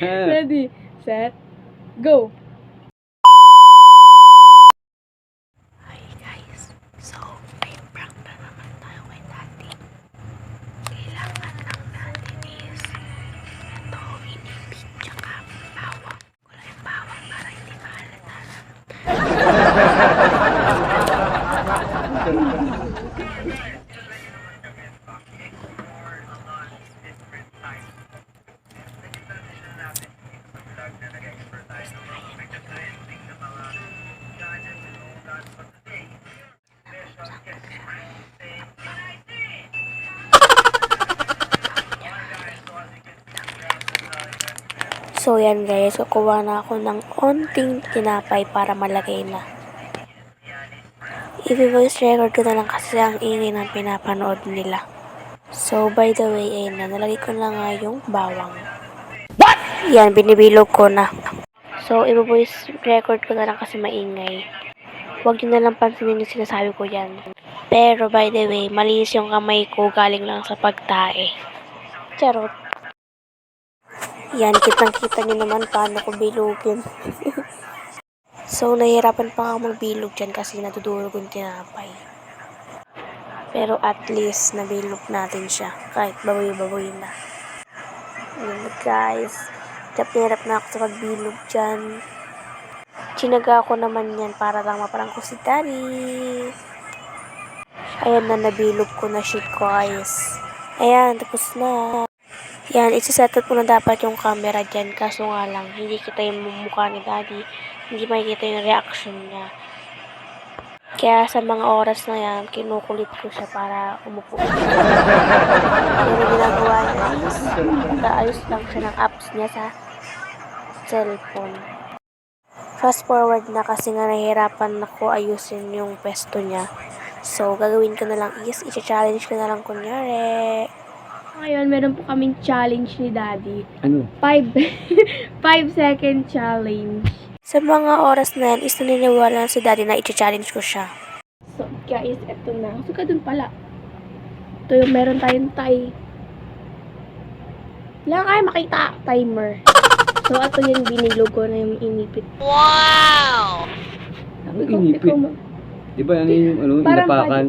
Ready, set, go! Hi guys, so may prank na naman tayo kay Daddy. Kailangan lang natin is ito, inipit tsaka bawang. Kulay bawang para hindi mahalata. So yan guys, kukuha na ako ng onting tinapay para malagay na. I-voice record ko na lang kasi ang ingay ng pinapanood nila. So by the way, ayun na, nalagay ko na nga yung bawang. What? Yan, binibilog ko na. So i-voice record ko na lang kasi maingay. Huwag nyo na lang pansinin yung sinasabi ko yan. Pero by the way, malinis yung kamay ko galing lang sa pagtae. Charot. Yan, kitang-kita nyo naman paano ko bilugin. So, nahihirapan pa nga magbilog dyan kasi natudurog yung tinapay. Pero at least, nabilog natin siya. Kahit baboy-baboy na. Yun guys. Hirap na ako sa pagbilog dyan. Chinaga ko naman yan para lang maparang ko si Daddy. Ayan na, nabilog ko na shit ko guys. Ayan, tapos na. Yan, isa-setup ko na dapat yung camera dyan. Kaso nga lang, hindi kita yung mukha ni Daddy. Hindi makikita yung reaction niya. Kaya sa mga oras na yan, kinukulit ko siya para umupo siya. Pero ginagawa niya is, nag-aayos lang siya ng apps niya sa cellphone. Fast forward na kasi nga nahihirapan ako ayusin yung pesto niya. So, gagawin ko na lang is, i-challenge ko na lang kunyari. Ngayon, meron po kaming challenge ni Daddy. Ano? 5 second challenge. Sa mga oras na yan, is naniniwala si Daddy na i-challenge ko siya. So, guys, eto na. Suka dun pala. Ito yung meron tayong tie. Wala kayo makita. Timer. So, ito yung binilog ko na yung inipit. Wow! Ano inipit? Di ba yan yung ano, Parang inapakan?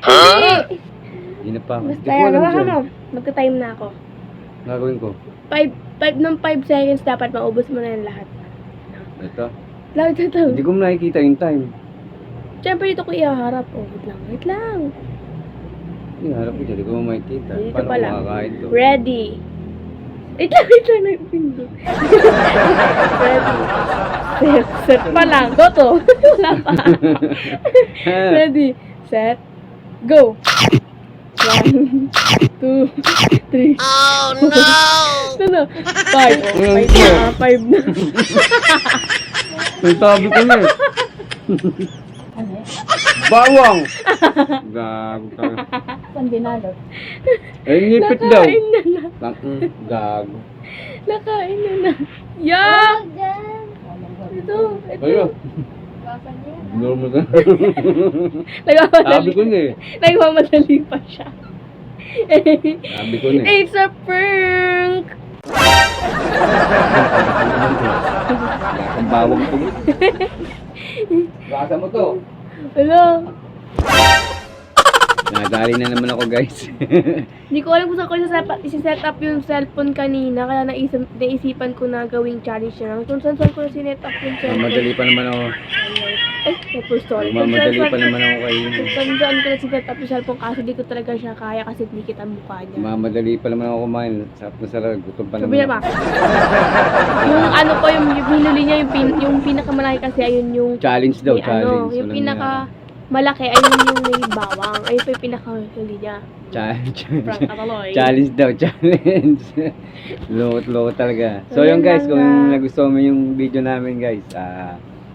Huh? Inapakan. Basta yan. Hawakan mo. Magka-time na ako. Gagawin ko. 5 seconds dapat maubos mo na yung lahat. Ito. Lang ito. Hindi ko nakikita yung time. Siyempre dito ko ihaharap. Oh, wait lang. Hindi, harap ko dyan. Hindi ko makikita. Dito Paano pala. ko makakain to? Ready. Wait lang. Nagpindot. Ready. Set pa lang. Go to. Wala pa. Ready. Set. Go. 1, 2, 3. Oh no! No. 5 na. May tabi ko na eh. Bawang! Gago ka. Saan binalot? Ay, ngipit daw. Nakain na na. Gago. Nakain na na. Yeah! Ito. Ayun. Normal ka. Sabi ko na eh. Nagmamadali pa siya. Sabi ko na eh. It's a prank! Ang bawang ko. Basa mo to. Hello? Nadali na naman ako guys. Hindi ko alam kung saan ko isi-set up yung cellphone kanina. Kaya naisipan ko na gawing challenge na lang. Kung saan ko na sinet up yung cellphone. Mamadali pa naman ako. Ay, full story. Mamadali pa naman ako kayo. Kung saan ko na sinet up yung cellphone kasi di ko talaga siya kaya kasi hindi kita ang mukha niya. Mamadali pa naman ako kumain. Sarap na sarap. Gutom pa Sabi naman. na ba? Yung ano ko, yung hinuli niya, yung pinakamalaki kasi ayun yung Challenge daw, may challenge. yung Walang pinaka malaki ayun yung may bawang. Ayun pa yung pinakahuli niya. Prank kataloy. Challenge daw, challenge. Loko talaga. So So, yun yun guys, lang, kung guys. nagustuhan mo yung video namin guys,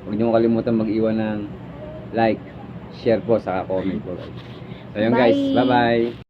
huwag niyo kalimutan mag-iwan ng like, share po, saka comment po guys. So yun guys, Bye. bye-bye.